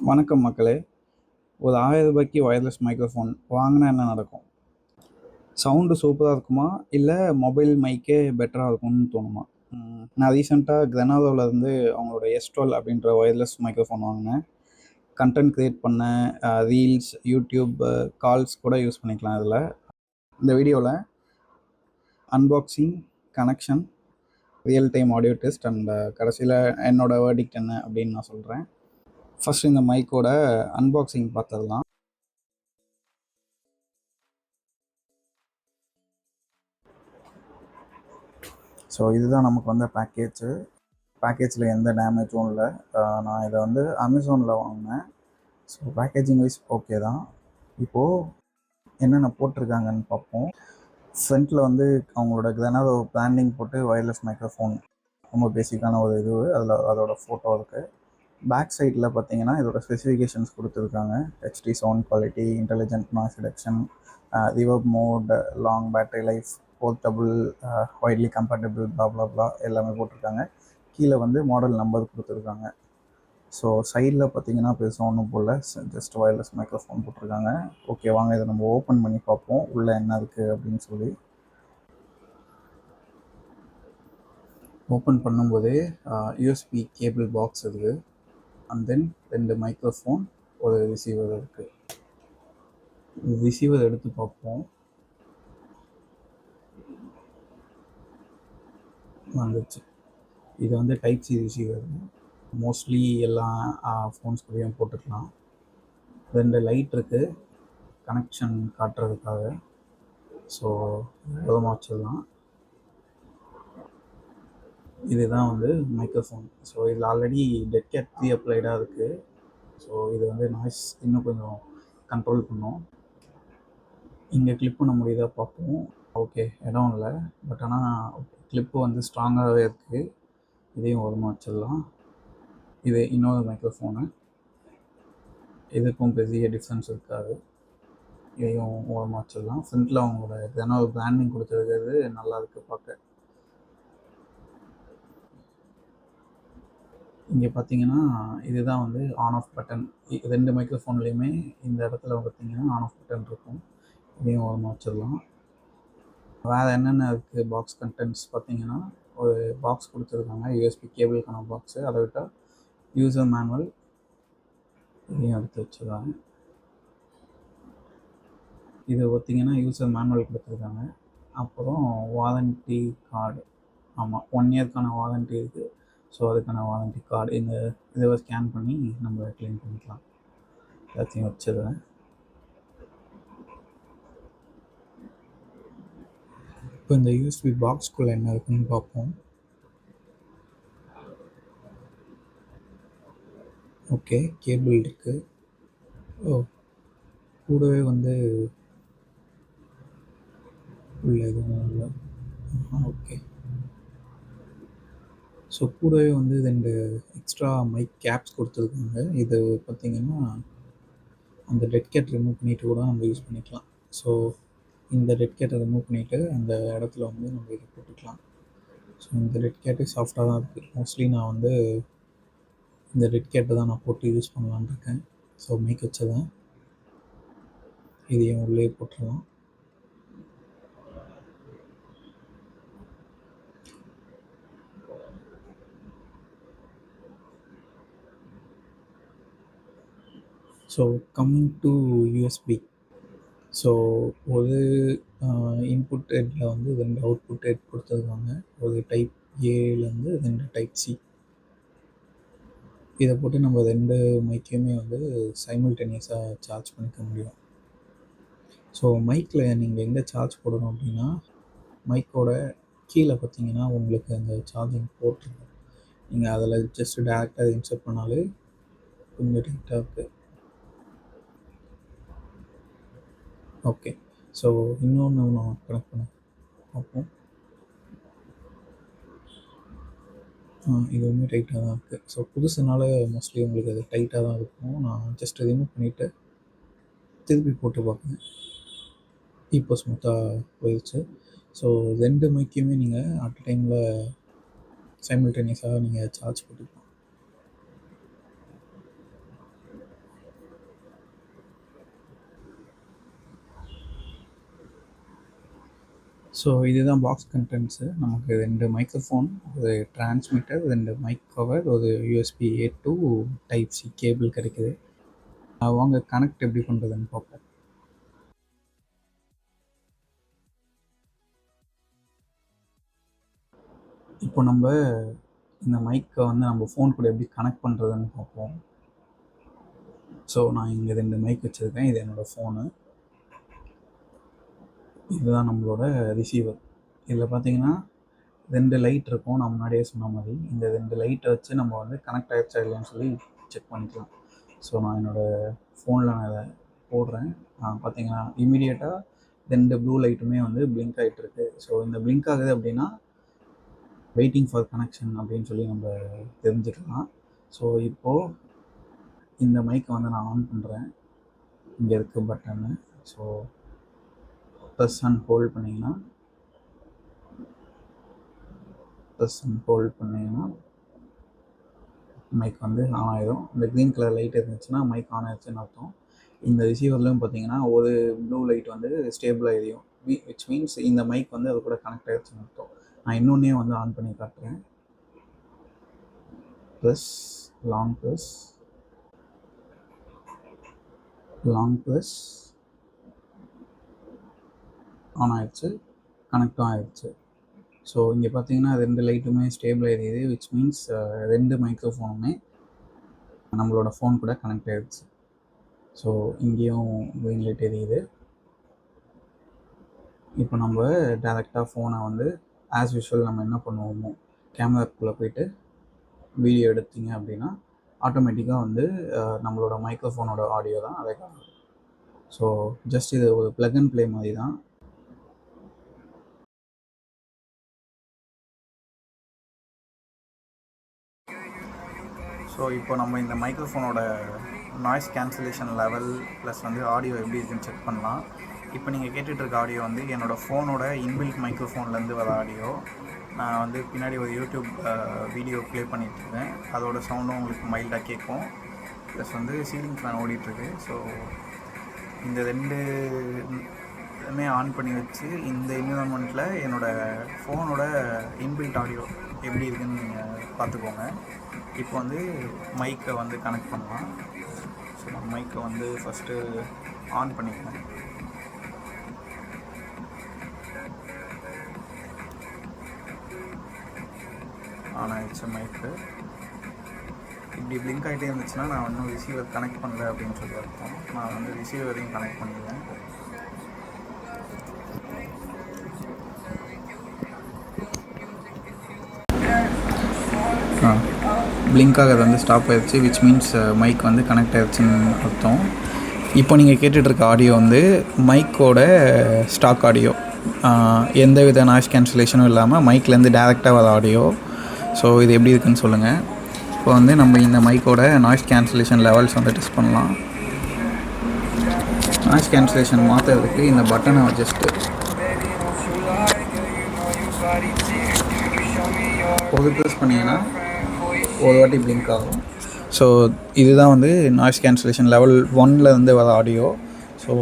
வணக்கம் மக்களே. ஒரு ரூ. 1000க்கு ஒயர்லெஸ் மைக்ரோஃபோன் வாங்கினா என்ன நடக்கும்? சவுண்டு சூப்பராக இருக்குமா, இல்லை மொபைல் மைக்கே பெட்டராக இருக்கும்னு தோணுமா? நான் ரீசெண்டாக கிரெனாவோலேருந்து அவங்களோட S12 அப்படின்ற ஒயர்லெஸ் மைக்ரோஃபோன் வாங்கினேன். கண்டென்ட் க்ரியேட் பண்ணேன், ரீல்ஸ், யூடியூப், கால்ஸ் கூட யூஸ் பண்ணிக்கலாம் இதில். இந்த வீடியோவில் unboxing, connection, real time audio test and கடைசியில் என்னோடய வேர்டிக்ட் என்ன அப்படின்னு நான் சொல்கிறேன். ஃபஸ்ட் இந்த மைக்கோட அன்பாக்சிங் பார்த்துடலாம். ஸோ இதுதான் நமக்கு வந்த பேக்கேஜில் எந்த டேமேஜும் இல்லை. நான் இதை வந்து அமேசானில் வாங்கினேன். ஸோ பேக்கேஜிங் வைஸ் ஓகே தான். இப்போது என்னென்ன போட்டிருக்காங்கன்னு பார்ப்போம். ஃப்ரண்ட்டில் வந்து அவங்களோட கிரெனாடோ பிராண்டிங் போட்டு ஒயர்லெஸ் மைக்ரோஃபோன், ரொம்ப பேசிக்கான ஒரு இது. அதோட ஃபோட்டோ இருக்குது. பேக் சைடில் பார்த்தீங்கன்னா இதோட ஸ்பெசிஃபிகேஷன்ஸ் கொடுத்துருக்காங்க. HD sound quality, intelligent noise reduction, reverb mode, long battery life, portable, widely compatible, blah எல்லாமே போட்டிருக்காங்க. கீழே வந்து மாடல் நம்பர் கொடுத்துருக்காங்க. ஸோ சைடில் பார்த்தீங்கன்னா பெருசாக ஒன்றும் போடல, ஜஸ்ட் ஒயர்லெஸ் மைக்ரோஃபோன் போட்டிருக்காங்க. ஓகே, வாங்க இதை நம்ம ஓப்பன் பண்ணி பார்ப்போம் உள்ளே என்ன இருக்குது அப்படின்னு சொல்லி. ஓப்பன் பண்ணும்போதே யூஎஸ்பி கேபிள் பாக்ஸ் இருக்குது. அண்ட் தென் 2 மைக்ரோஃபோன், ஒரு ரிசீவர் இருக்குது. ரிசீவர் எடுத்து பார்ப்போம். வந்துச்சு. இது வந்து டைப் சி ரிசீவர். மோஸ்ட்லி எல்லா ஃபோன்ஸ்குள்ளேயும் போட்டுக்கலாம். 2 லைட் இருக்குது கனெக்ஷன் காட்டுறதுக்காக. ஸோ விதமாக வச்சிடலாம். இதுதான் வந்து மைக்ரோஃபோன். ஸோ இதில் ஆல்ரெடி டெட் கேட் ப்ரீ அப்ளைடாக இருக்குது. ஸோ இது வந்து நாய்ஸ் இன்னும் கொஞ்சம் கண்ட்ரோல் பண்ணும். இங்கே கிளிப் பண்ண முடியுதா பார்ப்போம். ஓகே, இடம் இல்லை, பட் ஆனால் கிளிப்பு வந்து ஸ்ட்ராங்காகவே இருக்குது. இதையும் ஓரமாக வச்சிடலாம். இது இன்னொரு மைக்ரோஃபோனு, இதுக்கும் பெரிய டிஃப்ரென்ஸ் இருக்காது. இதையும் ஓரமாக வச்சிடலாம். ஃப்ரண்ட்டில் அவங்களோட தினம் ஒரு பிராண்டிங் கொடுத்துருக்கிறது நல்லா இருக்குது பார்க்க. இங்கே பார்த்தீங்கன்னா இதுதான் வந்து ஆன் ஆஃப் பட்டன். 2 மைக்ரோஃபோன்லேயுமே இந்த இடத்துல பார்த்தீங்கன்னா ஆன் ஆஃப் பட்டன் இருக்கும். இதையும் ஓரமாக வச்சிடலாம். வேறு என்னென்ன இருக்குது பாக்ஸ் கண்டென்ட்ஸ் பார்த்தீங்கன்னா, ஒரு பாக்ஸ் கொடுத்துருக்காங்க, யூஎஸ்பி கேபிளுக்கான பாக்ஸு. அதை விட்டால் யூசர் மேனுவல், இதையும் எடுத்து வச்சுருக்காங்க. இது பார்த்திங்கன்னா யூசர் மேனுவல் கொடுத்துருக்காங்க. அப்புறம் வாரண்ட்டி கார்டு, ஆமாம் 1 இயர்க்கான வாரண்ட்டி இருக்குது. ஸோ அதுக்கான வாரண்ட்டி கார்டு இதை ஸ்கேன் பண்ணி நம்ம க்ளைம் பண்ணிக்கலாம். எல்லாத்தையும் வச்சுருவேன். இப்போ இந்த யூஎஸ்பி பாக்ஸ்குள்ளே என்ன இருக்குன்னு பார்ப்போம். ஓகே, கேபிள் இருக்குது. கூடவே வந்து உள்ள எதுவும் இல்லை. ஓகே, ஸோ கூடவே வந்து 2 எக்ஸ்ட்ரா மைக் கேப்ஸ் கொடுத்துருக்காங்க. இது பார்த்திங்கன்னா அந்த டெட் கேட் ரிமூவ் பண்ணிவிட்டு கூட நம்ம யூஸ் பண்ணிக்கலாம். ஸோ இந்த டெட் கேட்டை ரிமூவ் பண்ணிவிட்டு அந்த இடத்துல வந்து நம்ம இதை போட்டுக்கலாம். ஸோ இந்த டெட் கேட்டு சாஃப்டாக தான் இருக்குது. மோஸ்ட்லி நான் வந்து இந்த டெட் கேட்டை தான் நான் போட்டு யூஸ் பண்ணலான்னு இருக்கேன். ஸோ மைக் வச்சதான் இதையும் உள்ளே போட்டுடலாம். So coming to USB. So ஒரு இன்புட் ஹெட்டில் வந்து 2 அவுட்புட் ஹெட் கொடுத்துருக்காங்க. ஒரு டைப் ஏலேருந்து 2 டைப் சி. இதை போட்டு நம்ம 2 மைக்கையுமே வந்து சைமல்டேனியஸாக சார்ஜ் பண்ணிக்க முடியும். ஸோ மைக்கில் நீங்கள் எங்கே சார்ஜ் போடணும் அப்படின்னா, மைக்கோட கீழே பார்த்தீங்கன்னா உங்களுக்கு அந்த சார்ஜிங் போர்ட் இருக்கும். நீங்கள் அதில் ஜஸ்ட் டேரெக்டாக இன்சர்ட் பண்ணாலே கொஞ்சம் டைட்டாக இருக்குது. ஓகே, ஸோ இன்னொன்று நான் கனெக்ட் பண்ண பார்ப்போம். இதுவுமே டைட்டாக தான் இருக்குது. ஸோ புதுசுனால மோஸ்ட்லி உங்களுக்கு அது டைட்டாக தான் இருக்கும். நான் ஜஸ்ட் ரிமூவ் பண்ணிவிட்டு திருப்பி போட்டு பார்ப்பேன். இப்போ ஸ்மூத்தாக போயிடுச்சு. ஸோ 2 மைக்கையுமே நீங்கள் அட் டைமில் சைமல்டேனியஸாக நீங்கள் சார்ஜ் போட்டுக்கலாம். ஸோ இதுதான் பாக்ஸ் கண்டென்ட்ஸு. நமக்கு 2 மைக்ரோஃபோன், ஒரு டிரான்ஸ்மிட்டர், 2 மைக் கவர், ஒரு USB A to type C cable கிடைக்குது. வாங்க கனெக்ட் எப்படி பண்ணுறதுன்னு பார்ப்போம். இப்போ நம்ம இந்த மைக்கை வந்து நம்ம ஃபோன் கூட எப்படி கனெக்ட் பண்ணுறதுன்னு பார்ப்போம். ஸோ நான் இங்கே 2 மைக் வச்சுருக்கேன். இது என்னோடய ஃபோனு. இதுதான் நம்மளோட ரிசீவர். இதில் பார்த்தீங்கன்னா 2 லைட் இருக்கும். நான் முன்னாடியே சொன்ன மாதிரி இந்த 2 லைட்டை வச்சு நம்ம வந்து கனெக்ட் ஆகிடுச்சா இல்லைன்னு சொல்லி செக் பண்ணிக்கலாம். ஸோ நான் என்னோடய ஃபோனில் நான் இதை போடுறேன். பார்த்தீங்கன்னா இமீடியட்டாக 2 ப்ளூ லைட்டுமே வந்து பிளிங்க் ஆகிட்டுருக்கு. ஸோ இந்த பிளிங்க் ஆகுது அப்படின்னா வெயிட்டிங் ஃபார் கனெக்ஷன் அப்படின்னு சொல்லி நம்ம தெரிஞ்சுக்கலாம். ஸோ இப்போது இந்த மைக்கை வந்து நான் ஆன் பண்ணுறேன். இங்கே இருக்குது button. So press and hold பண்ணிங்கன்னா மைக் வந்து ஆன் ஆகிடும். இந்த க்ரீன் கலர் லைட் இருந்துச்சுன்னா மைக் ஆன் ஆகிடுச்சுன்னு அர்த்தம். இந்த ரிசீவர்லையும் பார்த்தீங்கன்னா ஒரு ப்ளூ லைட் வந்து ஸ்டேபிளாக எரியும். விச் மீன்ஸ் இந்த மைக் வந்து அது கூட கனெக்ட் ஆகிடுச்சுன்னு அர்த்தம். நான் இன்னொன்னே வந்து ஆன் பண்ணி காட்டுறேன். லாங் ப்ரெஸ் ஆன் ஆகிடுச்சு, கனெக்டும் ஆகிடுச்சு. ஸோ இங்கே பார்த்தீங்கன்னா 2 லைட்டுமே ஸ்டேபிள் எரியுது. விச் மீன்ஸ் 2 மைக்ரோஃபோனுமே நம்மளோட ஃபோன் கூட கனெக்ட் ஆகிடுச்சு. ஸோ இங்கேயும் க்ரீன் லைட் எரியுது. இப்போ நம்ம டேரெக்டாக ஃபோனை வந்து ஆஸ் யூஷுவல் நம்ம என்ன பண்ணுவோமோ கேமராக்குள்ளே போய்ட்டு வீடியோ எடுத்தீங்க அப்படின்னா ஆட்டோமேட்டிக்காக வந்து நம்மளோட மைக்ரோஃபோனோட ஆடியோ தான் அதை காணும். ஸோ ஜஸ்ட் இது ஒரு ப்ளக் அண்ட் ப்ளே மாதிரி தான். ஸோ இப்போ நம்ம இந்த மைக்ரோஃபோனோட நாய்ஸ் கேன்சலேஷன் லெவல் ப்ளஸ் வந்து ஆடியோ எப்படி இருக்குன்னு செக் பண்ணலாம். இப்போ நீங்கள் கேட்டுட்ருக்க ஆடியோ வந்து என்னோடய ஃபோனோட இன்பில்ட் மைக்ரோஃபோன்லேருந்து வர ஆடியோ. நான் வந்து பின்னாடி ஒரு யூடியூப் வீடியோ ப்ளே பண்ணிகிட்ருக்கேன். அதோட சவுண்டும் உங்களுக்கு மைல்டாக கேட்கும். ப்ளஸ் வந்து சீலிங் ஃபேன் ஓடிட்டுருக்கு. ஸோ இந்த 2மே ஆன் பண்ணி வச்சு இந்த என்விரான்மெண்ட்டில் என்னோடய ஃபோனோட இன்பில்ட் ஆடியோ எப்படி இருக்குதுன்னு நீங்கள் பார்த்துக்கோங்க. இப்போ வந்து மைக்கை வந்து கனெக்ட் பண்ணலாம். ஸோ நம்ம மைக்கை வந்து ஃபஸ்ட்டு ஆன் பண்ணிக்கலாம். ஆன் ஆகிடுச்சு மைக்கு. இப்படி பிளிங்க் ஆகிட்டே இருந்துச்சுன்னா நான் இன்னும் ரிசீவர் கனெக்ட் பண்ணல அப்படின்னு சொல்லி அர்த்தம். நான் வந்து ரிசீவரையும் கனெக்ட் பண்ணிடுவேன். பிளிங்க் ஆகிறது வந்து ஸ்டாப் ஆகிடுச்சு. விச் மீன்ஸ் மைக் வந்து கனெக்ட் ஆகிடுச்சுன்னு அர்த்தம். இப்போ நீங்கள் கேட்டுட்ருக்க ஆடியோ வந்து மைக்கோட ஸ்டாக் ஆடியோ. எந்த வித நாய்ஸ் கேன்சலேஷனும் இல்லாமல் மைக்லேருந்து டேரெக்டாக வர ஆடியோ. ஸோ இது எப்படி இருக்குன்னு சொல்லுங்கள். இப்போ வந்து நம்ம இந்த மைக்கோட நாய்ஸ் கேன்சலேஷன் லெவல்ஸ் வந்து டெஸ்ட் பண்ணலாம். நாய்ஸ் கேன்சலேஷன் மாற்றுறதுக்கு இந்த பட்டனை ஜஸ்ட்டு ஒரு ப்ரெஸ் பண்ணிங்கன்னா ஒரு வாட்டி பிளிங்க் ஆகும். ஸோ இதுதான் வந்து நாய்ஸ் கேன்சலேஷன் லெவல் 1லேருந்து வர ஆடியோ. ஸோ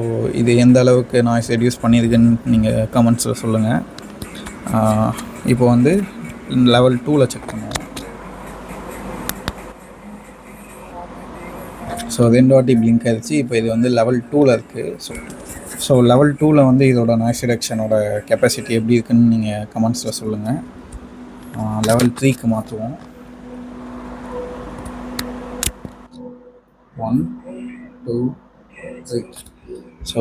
இது எந்த அளவுக்கு நாய்ஸ் ரெடியூஸ் பண்ணியிருக்குன்னு நீங்கள் கமெண்ட்ஸில் சொல்லுங்கள். இப்போ வந்து லெவல் 2ல் செக் பண்ணுவோம். ஸோ 2 வாட்டி பிளிங்க் ஆகிடுச்சு. இப்போ இது வந்து லெவல் 2ல் இருக்குது. ஸோ லெவல் 2ல் வந்து இதோட நாய்ஸ் ரிடக்ஷனோட கெப்பாசிட்டி எப்படி இருக்குன்னு நீங்கள் கமெண்ட்ஸில் சொல்லுங்கள். லெவல் 3க்கு மாற்றுவோம். 1 2 3. ஸோ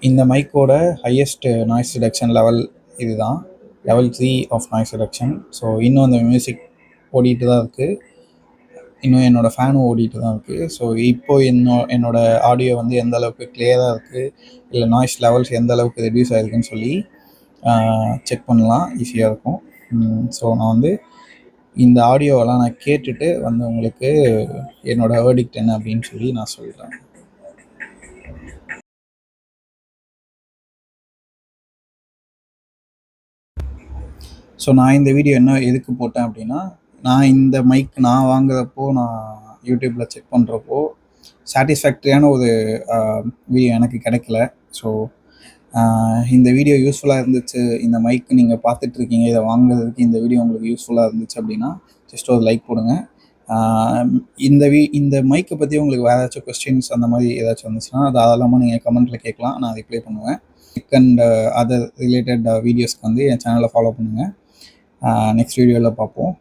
இந்த மைக்கோட ஹையஸ்ட் நாய்ஸ் ரிடக்ஷன் லெவல் இதுதான், level 3 of noise reduction. So இன்னும் அந்த மியூசிக் ஓடிட்டு தான் இருக்குது. இன்னும் என்னோடய ஃபேனும் ஓடிட்டு தான் இருக்குது. ஸோ இப்போது என்னோடய ஆடியோ வந்து எந்த அளவுக்கு கிளியராக இருக்குது, இல்லை நாய்ஸ் லெவல்ஸ் எந்த அளவுக்கு ரெடியூஸ் ஆகிருக்குன்னு சொல்லி செக் பண்ணலாம், ஈஸியாக இருக்கும். ஸோ நான் வந்து இந்த ஆடியோவெல்லாம் நான் கேட்டுட்டு வந்து உங்களுக்கு என்னோடய வேர்டிக்ட் என்ன அப்படின்னு சொல்லி நான் சொல்கிறேன். ஸோ நான் இந்த வீடியோ எதுக்கு போட்டேன் அப்படின்னா, நான் இந்த மைக் நான் வாங்குறப்போ, நான் யூடியூப்பில் செக் பண்ணுறப்போ சாட்டிஸ்ஃபேக்டரியான ஒரு வீடியோ எனக்கு கிடைக்கல. ஸோ இந்த வீடியோ யூஸ்ஃபுல்லாக இருந்துச்சு, இந்த மைக் நீங்கள் பார்த்துட்ருக்கீங்க, இதை வாங்குறதுக்கு இந்த வீடியோ உங்களுக்கு யூஸ்ஃபுல்லாக இருந்துச்சு அப்படின்னா ஜஸ்ட் ஒரு லைக் போடுங்க. இந்த மைக்கை பற்றி உங்களுக்கு வேறு ஏதாச்சும் கொஸ்டின்ஸ் அந்த மாதிரி ஏதாச்சும் வந்துச்சுன்னா அது தாராளமாக நீங்கள் கமெண்ட்டில் கேட்கலாம், நான் ரிப்ளை பண்ணுவேன். அண்ட் அதர் ரிலேட்டட் வீடியோஸ்க்கு வந்து என் சேனலை ஃபாலோ பண்ணுங்கள். நெக்ஸ்ட் வீடியோவில் பார்ப்போம்.